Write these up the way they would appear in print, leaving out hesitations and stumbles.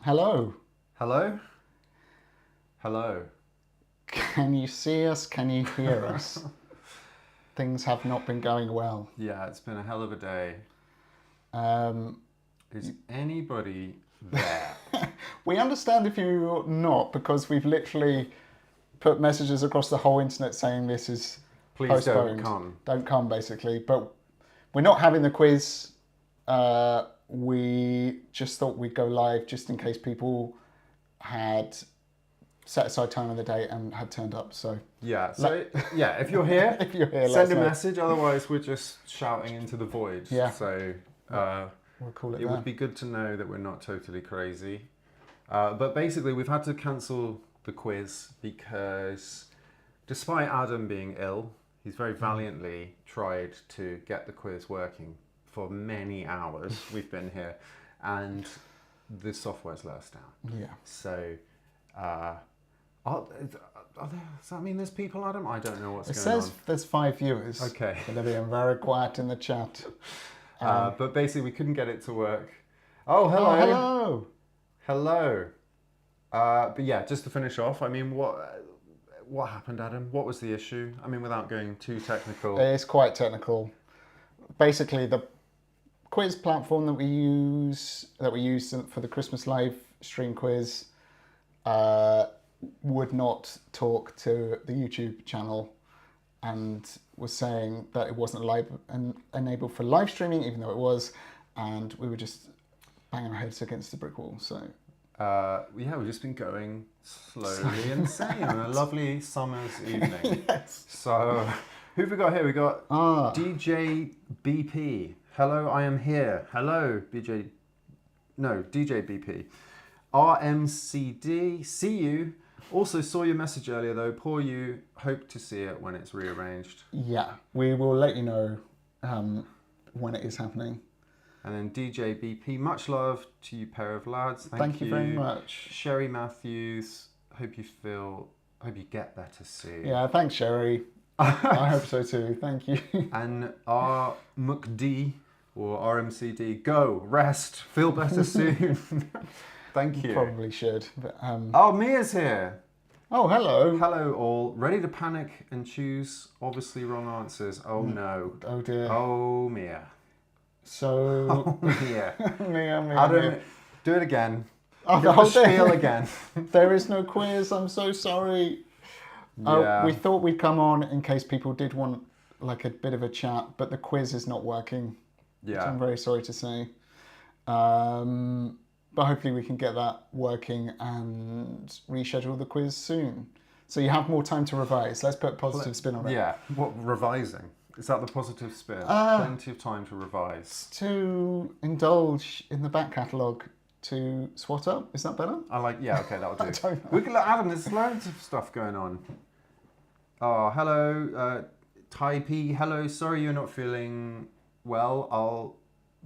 Hello. Hello? Hello. Can you see us? Can you hear us? Things have not been going well. Yeah, it's been a hell of a day. Um, Is anybody there? we understand if you're not, because we've literally put messages across the whole internet saying this is Please postponed. don't come. Don't come, basically. But we're not having the quiz. We just thought we'd go live just in case people had set aside time of the day and had turned up. So Yeah, if you're here, if you're here, send a message. Otherwise, we're just shouting into the void. Yeah. So we'll call it it would be good to know that we're not totally crazy. But basically, we've had to cancel the quiz because despite Adam being ill, he's very valiantly tried to get the quiz working for many hours. We've been here, and the software's let us down. Yeah. So, does that mean there's people, Adam? I don't know what's It going says there's 5 viewers. Okay. But they're being very quiet in the chat. on. But basically, we couldn't get it to work. Oh, hello. Oh, hello. Hello. But yeah, just to finish off, I mean, what happened, Adam? What was the issue? I mean, without going too technical. It's quite technical. Basically, the quiz platform that we use for the Christmas live stream quiz would not talk to the YouTube channel and was saying that it wasn't live and enabled for live streaming, even though it was, and we were just banging our heads against the brick wall. So yeah, we've just been going slowly insane on a lovely summer's evening. yes. So, who've we got here? We got DJ BP. Hello, I am here. Hello, DJ BP. RMCD, see you. Also saw your message earlier though. Poor you. Hope to see it when it's rearranged. Yeah, we will let you know when it is happening. And then DJ BP, much love to you pair of lads. Thank you very much. Sherry Matthews, hope you get better soon. Yeah, thanks, Sherry. I hope so too. Thank you. And R McD or RMCD, go, rest, feel better soon. Thank you. Probably should. But, Oh, Mia's here. oh, hello. Hello all. Ready to panic and choose obviously wrong answers. Oh no. Oh dear. Oh, Mia. So, Mia. Mia. Adam, do it again. Oh, Give the whole the spiel thing. again. There is no quiz. I'm so sorry. Yeah. We thought we'd come on in case people did want like a bit of a chat, but the quiz is not working. Which Yeah. I'm very sorry to say. But hopefully we can get that working and reschedule the quiz soon. So you have more time to revise. Let's put a positive spin on it. Yeah. What, revising? Is that the positive spin? Plenty of time to revise. To indulge in the back catalogue to swat up. Is that better? Okay, that'll do. I don't know. We can let Adam, there's loads of stuff going on. Oh, hello, Ty P. Hello, sorry you're not feeling well.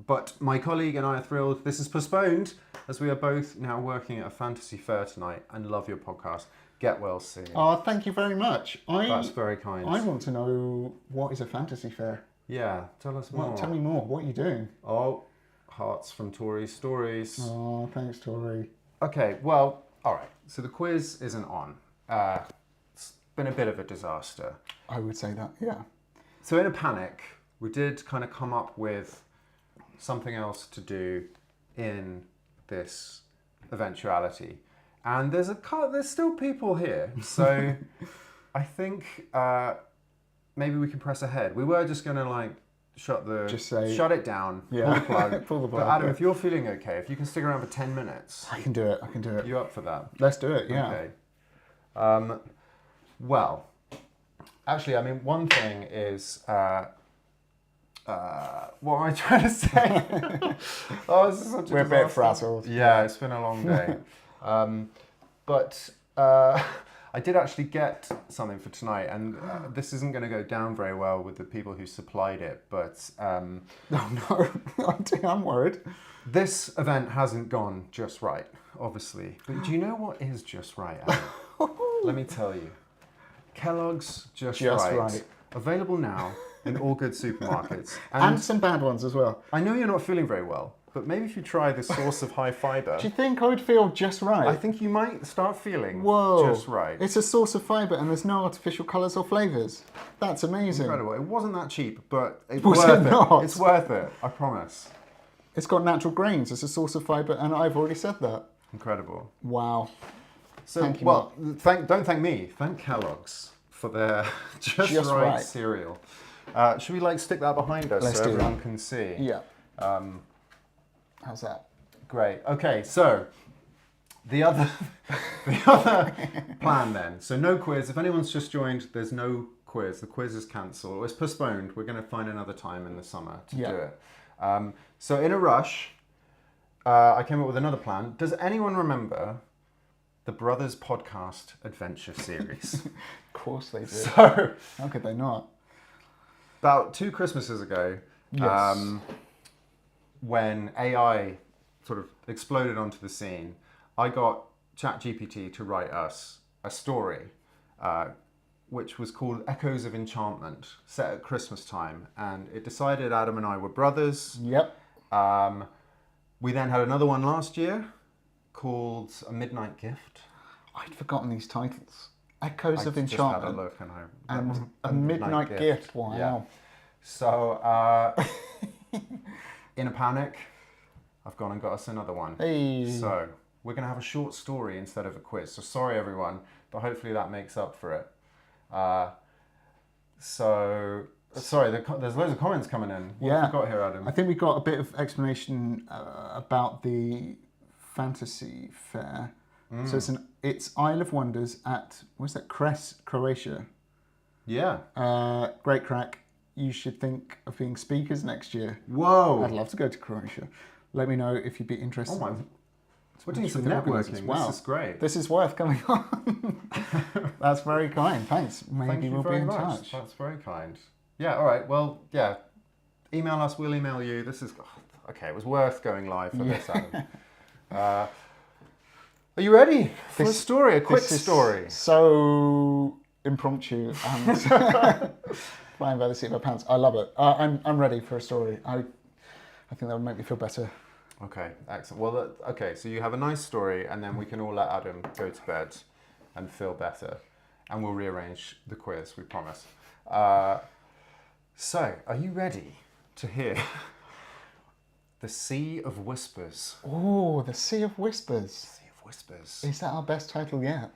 But my colleague and I are thrilled. This is postponed as we are both now working at a fantasy fair tonight and love your podcast. Get well soon. Oh, thank you very much. That's very kind. I want to know, what is a fantasy fair? Yeah, tell us more. Tell me more. What are you doing? Oh, hearts from Tori's stories. Oh, thanks, Tori. Okay, well, all right. So the quiz isn't on. It's been a bit of a disaster. I would say that, yeah. So in a panic, we did kind of come up with something else to do in this eventuality. And there's still people here. So I think maybe we can press ahead. We were just going to shut it down, Yeah. pull the plug. Pull the plug. But Adam, yeah. if you're feeling okay, if you can stick around for 10 minutes. I can do it. You up for that? Let's do it, yeah. Okay. Well, actually, I mean, one thing is, what am I trying to say? Oh, this is such a We're a bit disaster. frazzled. Yeah, it's been a long day. But I did actually get something for tonight, and this isn't going to go down very well with the people who supplied it, but Oh no, I'm worried. this event hasn't gone just right, obviously. But do you know what is just right, Adam? Let me tell you. Kellogg's Just Right. Available now in all good supermarkets. And some bad ones as well. I know you're not feeling very well, but maybe if you try this source of high fibre, Do you think I would feel just right? I think you might start feeling Whoa. just right. It's a source of fibre and there's no artificial colours or flavours. That's amazing. Incredible. It wasn't that cheap, but it's Was it worth it. not? It's worth it, I promise. It's got natural grains. It's a source of fibre, and I've already said that. Incredible. Wow. So, Thank you, well, don't thank me. Thank Kellogg's for their just right cereal. Should we like stick that behind us Let's so do everyone that. can see? Yeah. How's that? Great. Okay, so the other plan then. So no quiz. If anyone's just joined, there's no quiz. The quiz is cancelled. It's postponed. We're going to find another time in the summer to do it. So in a rush, I came up with another plan. Does anyone remember the Brothers Podcast Adventure Series? Of course they do. So How could they not? about 2 Christmases ago, Yes. when AI sort of exploded onto the scene, I got ChatGPT to write us a story, which was called Echoes of Enchantment, set at Christmas time. And it decided Adam and I were brothers. Yep. We then had another one last year called A Midnight Gift. I'd forgotten these titles. Echoes of Just had a Enchantment look and A Midnight Gift. Wow. Yeah. So, in a panic, I've gone and got us another one. Hey. So, we're going to have a short story instead of a quiz. So, sorry everyone, but hopefully that makes up for it. Sorry, there's loads of comments coming in. What have we got here, Adam? I think we got a bit of explanation about the fantasy fair. So it's Isle of Wonders at, what's that, Croatia. Yeah. Great crack. You should think of being speakers next year. Whoa. I'd love to go to Croatia. Let me know if you'd be interested. Oh my. We're doing some with the organisers. networking. Wow. This is great. This is worth coming on. That's very kind. Thanks. Maybe Thank you we'll very be in much. touch. That's very kind. Yeah, all right. Well, yeah. Email us. We'll email you. This is... Okay, it was worth going live for this, Adam. Are you ready for a story? A quick story. So impromptu and flying by the seat of my pants. I love it. I'm ready for a story. I think that would make me feel better. Okay, excellent. Well, okay, so you have a nice story, and then we can all let Adam go to bed and feel better, and we'll rearrange the quiz, we promise. So, are you ready to hear The Sea of Whispers? Oh, The Sea of Whispers. Sea of Whispers. Is that our best title yet?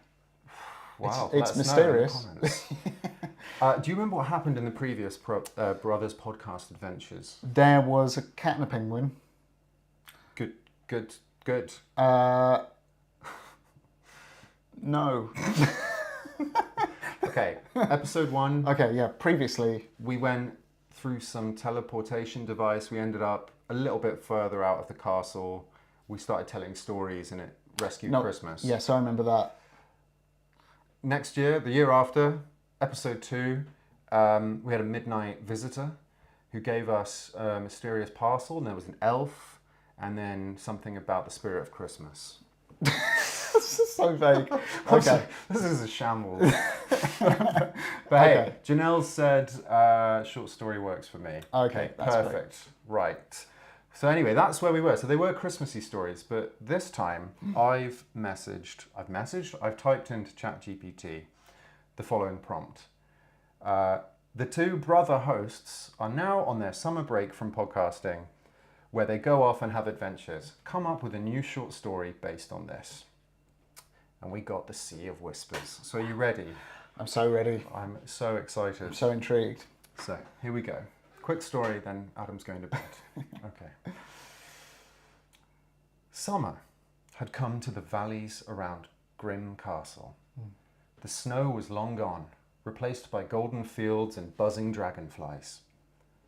Wow, It's let us know in the mysterious. comments. Do you remember what happened in the previous Brothers podcast adventures? There was a cat and a penguin. Good. No. Okay, episode 1. Okay, yeah, previously. We went through some teleportation device. We ended up a little bit further out of the castle. We started telling stories and it rescued Christmas. Yes, I remember that. Next year, the year after, episode 2, we had a midnight visitor who gave us a mysterious parcel, and there was an elf, and then something about the spirit of Christmas. This is so vague. Okay. This is a shambles. But hey, Janelle said short story works for me. Okay, that's perfect. Right. So anyway, that's where we were. So they were Christmassy stories, but this time I've typed into ChatGPT the following prompt. The 2 brother hosts are now on their summer break from podcasting, where they go off and have adventures. Come up with a new short story based on this. And we got The Sea of Whispers. So are you ready? I'm so ready. I'm so excited. I'm so intrigued. So here we go. Quick story, then Adam's going to bed. Okay. Summer had come to the valleys around Grim Castle. The snow was long gone, replaced by golden fields and buzzing dragonflies.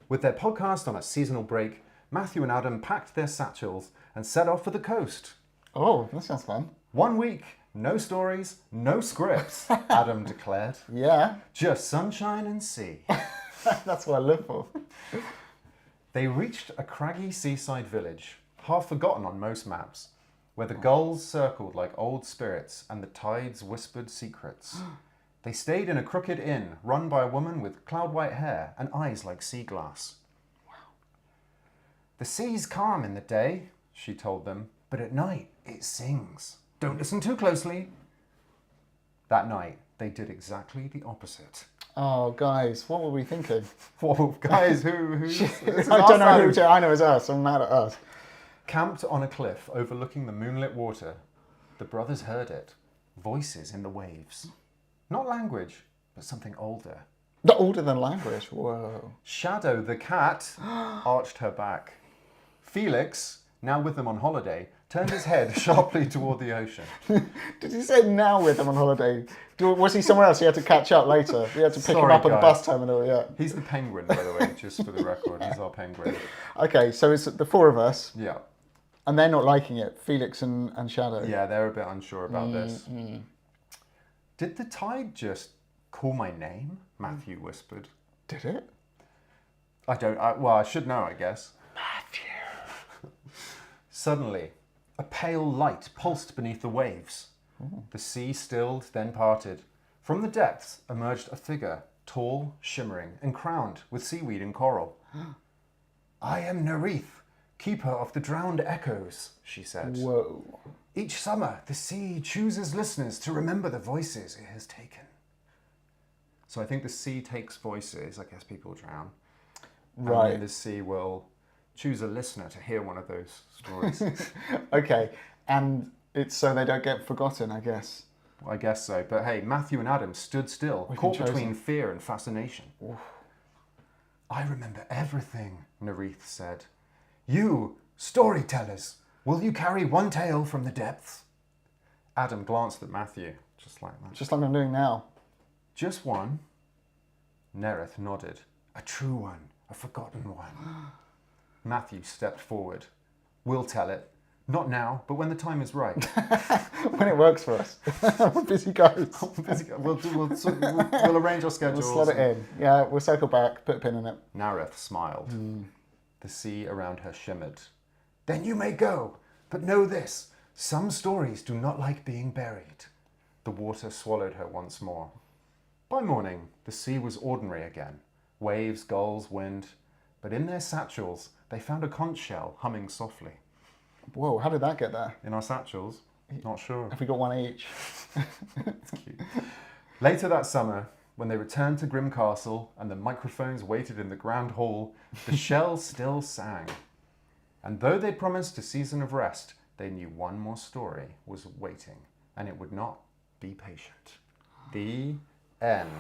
With their podcast on a seasonal break, Matthew and Adam packed their satchels and set off for the coast. Oh, that sounds fun. 1 week, no stories, no scripts, Adam declared. Yeah, Just sunshine and sea. that's what I live for. They reached a craggy seaside village, half forgotten on most maps, where the gulls circled like old spirits and the tides whispered secrets. They stayed in a crooked inn run by a woman with cloud-white hair and eyes like sea glass. Wow. The sea's calm in the day, she told them, but at night it sings. Don't listen too closely. That night, they did exactly the opposite. Oh, guys, what were we thinking? Whoa, guys, I don't know who to. I know it's us. I'm mad at us. Camped on a cliff overlooking the moonlit water, the brothers heard it. Voices in the waves. Not language, but something older. The older than language. Whoa. Shadow the cat arched her back. Felix, now with them on holiday, turned his head sharply toward the ocean. Did he say now with him on holiday? Was he somewhere else? He had to catch up later. We had to pick him up at the bus terminal. Yeah. He's the penguin, by the way, just for the record. He's our penguin. Okay, so it's the four of us. Yeah. And they're not liking it, Felix and Shadow. Yeah, they're a bit unsure about this. Did the tide just call my name? Matthew whispered. Did it? I should know, I guess. Matthew. Suddenly, a pale light pulsed beneath the waves. Ooh. The sea stilled, then parted. From the depths emerged a figure, tall, shimmering, and crowned with seaweed and coral. I am Nerith, keeper of the drowned echoes, she said. Whoa. Each summer, the sea chooses listeners to remember the voices it has taken. So I think the sea takes voices, I guess people drown. Right. And the sea will choose a listener to hear one of those stories. Okay, and it's so they don't get forgotten, I guess. I guess so. But hey, Matthew and Adam stood still, caught between fear and fascination. Oof. I remember everything, Nerith said. You, storytellers, will you carry one tale from the depths? Adam glanced at Matthew, just like that. Just like I'm doing now. Just one? Nerith nodded. A true one, a forgotten one. Matthew stepped forward. We'll tell it. Not now, but when the time is right. When it works for us. We're busy guys. We'll arrange our schedules. We'll slot it in. Yeah, we'll circle back, put a pin in it. Nareth smiled. The sea around her shimmered. Then you may go, but know this. Some stories do not like being buried. The water swallowed her once more. By morning, the sea was ordinary again. Waves, gulls, wind. But in their satchels, they found a conch shell humming softly. Whoa, how did that get there? In our satchels? Not sure. Have we got one each? That's cute. Later that summer, when they returned to Grim Castle and the microphones waited in the grand hall, the shell still sang. And though they promised a season of rest, they knew one more story was waiting, and it would not be patient. The end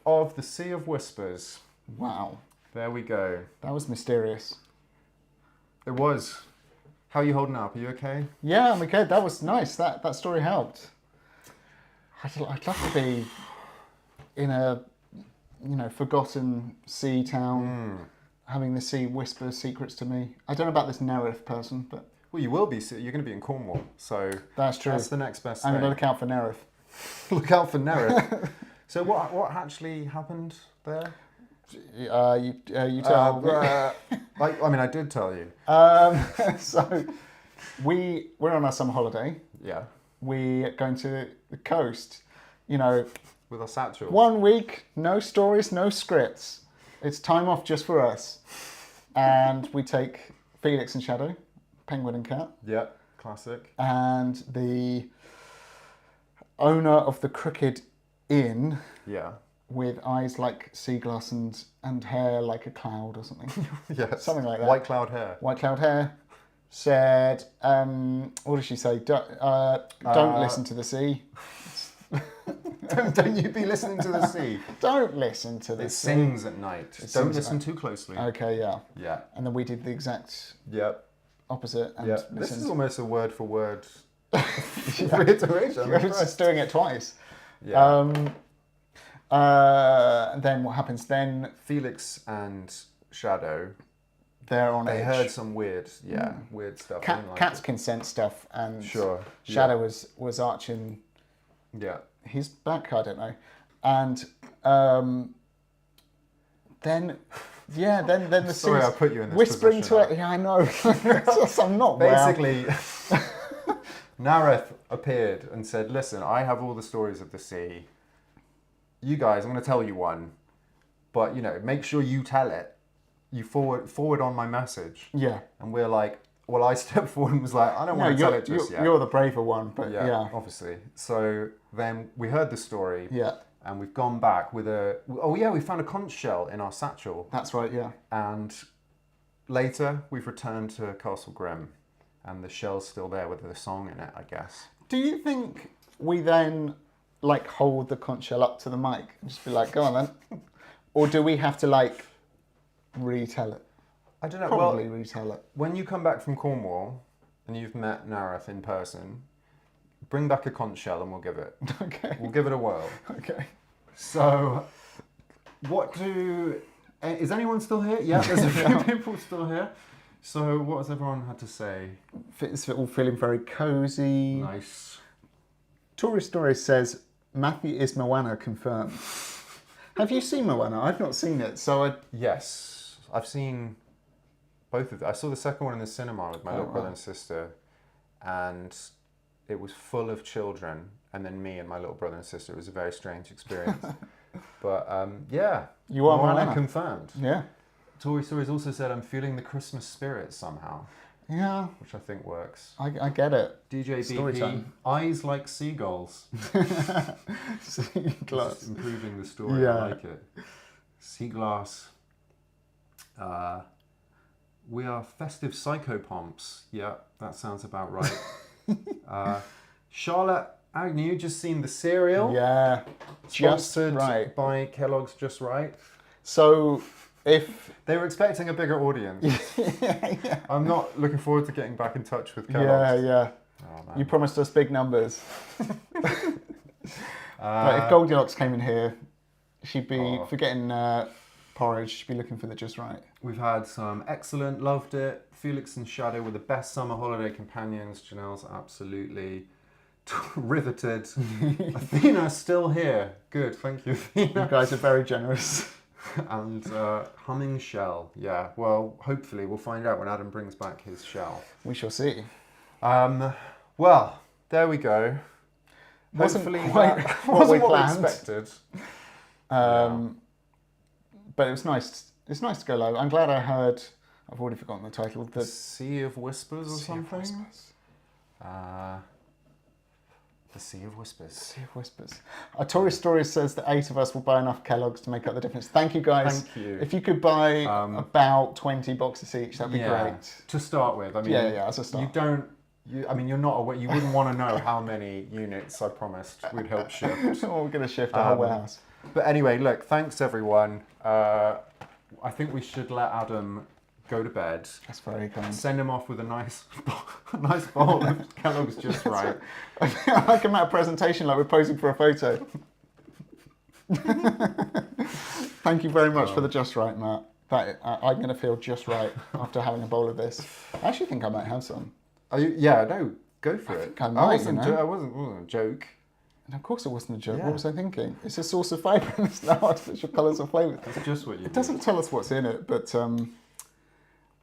of The Sea of Whispers. Wow. There we go. That was mysterious. It was. How are you holding up? Are you okay? Yeah, I'm okay. That was nice. That story helped. I'd love to be in a, forgotten sea town, having the sea whisper secrets to me. I don't know about this Nerith person, but... Well, you will be. You're going to be in Cornwall, so... That's true. That's the next best I'm thing. going to look out for Nerith. Look out for Nerith. So what actually happened there? You tell me. I did tell you. So we're on our summer holiday. Yeah. We're going to the coast. With our satchel. 1 week, no stories, no scripts. It's time off just for us. And we take Felix and Shadow, Penguin and Cat. Yeah, classic. And the owner of the Crooked Inn. Yeah. With eyes like sea glass and hair like a cloud or something. Yes. Something like that. White cloud hair. White cloud hair. Said, what did she say? Don't listen to the sea. Don't you be listening to the sea. Don't listen to the sea. It sings at night. Don't listen too closely. Okay, yeah. Yeah. And then we did the exact opposite. And This is almost a word for word reiteration. You're just doing it twice. Yeah. Then what happens then? Felix and Shadow, they're on they edge. heard some weird stuff. Cats can sense stuff, and sure. Shadow was arching. Yeah. His back, I don't know, and then the Sorry, I put you in this whispering position to it. Yeah, I know. I'm not basically. Nareth appeared and said, "Listen, I have all the stories of the sea. You guys, I'm going to tell you one, but make sure you tell it, you forward on my message. Yeah. And we're like, well, I stepped forward and was like, I don't want to tell it just yet. You're the braver one, but yeah. Obviously. So then we heard the story. Yeah. And we've gone back with we found a conch shell in our satchel. That's right, yeah. And later we've returned to Castle Grim, and the shell's still there with the song in it, I guess. Do you think we then like hold the conch shell up to the mic and just be like, go on then? Or do we have to like retell it? I don't know. Probably retell it. When you come back from Cornwall and you've met Nareth in person, bring back a conch shell and we'll give it. Okay. We'll give it a whirl. Okay. So, is anyone still here? Yeah, there's a few people still here. So, what has everyone had to say? It's all feeling very cozy. Nice. Tory Story says, Matthew is Moana confirmed. Have you seen Moana? I've not seen it, so Yes, I've seen both of them. I saw the second one in the cinema with my little brother right. and sister, and it was full of children, and then me and my little brother and sister. It was a very strange experience. But yeah, You are Moana Moana. confirmed. yeah. Tory Stories also said, I'm feeling the Christmas spirit somehow, Yeah, which I think works. I get it. DJ Story BP, time. eyes like seagulls. Sea glass. Just improving the story, Yeah. I like it. Sea glass. We are festive psychopomps. Yeah, that sounds about right. Charlotte Agnew, just seen the cereal. Yeah, just Sponsored right. by Kellogg's Just Right. So if They were expecting a bigger audience. yeah, I'm not looking forward to getting back in touch with Kellogg's. yeah, Oh, man. you promised us big numbers. But if Goldilocks came in here, she'd be forgetting porridge. She'd be looking for the just right. We've had some excellent, loved it. Felix and Shadow were the best summer holiday companions. Janelle's absolutely riveted. Athena's still here. Good, thank you, You Athena. guys are very generous. And Humming Shell. Yeah, well, hopefully we'll find out when Adam brings back his shell. We shall see. Well, there we go. Wasn't Hopefully quite that what wasn't we what we planned. expected. But it was nice. It's nice to go live. I'm glad I heard. I've already forgotten the title. The Sea of Whispers or Sea of something? Whispers. The Sea of Whispers. Sea of Whispers. A Tory Story says that 8 of us will buy enough Kellogg's to make up the difference. Thank you, guys. Thank you. If you could buy about 20 boxes each, that'd be Yeah, great. to start with. I mean, Yeah, as a start. You don't. You're not aware. You wouldn't want to know how many units I promised we'd help shift. We're going to shift the whole warehouse. But anyway, look. Thanks everyone. I think we should let Adam go to bed. That's very kind. Send him off with a nice bowl of Kellogg's Just Right. I feel like I'm at a presentation, like we're posing for a photo. Thank you very much for the Just Right, Matt. I'm going to feel just right after having a bowl of this. I actually think I might have some. Yeah, no, go for it. think I might, wasn't. you know. I wasn't a joke. And of course it wasn't a joke. Yeah. What was I thinking? It's a source of fibre and it's now artificial colours or flavours. That's just what you. It doesn't tell us what's in it, but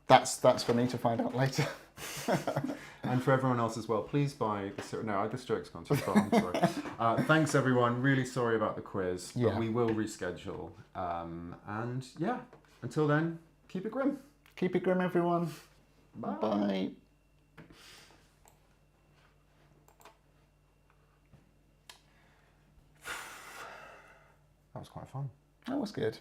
that's for me to find out later. And for everyone else as well, please buy the cereal. No, this joke's gone too far. I'm sorry. Thanks everyone. Really sorry about the quiz, but Yeah. we will reschedule. And yeah, until then, keep it grim. Keep it grim, everyone. Bye. Bye. That was quite fun. That was good.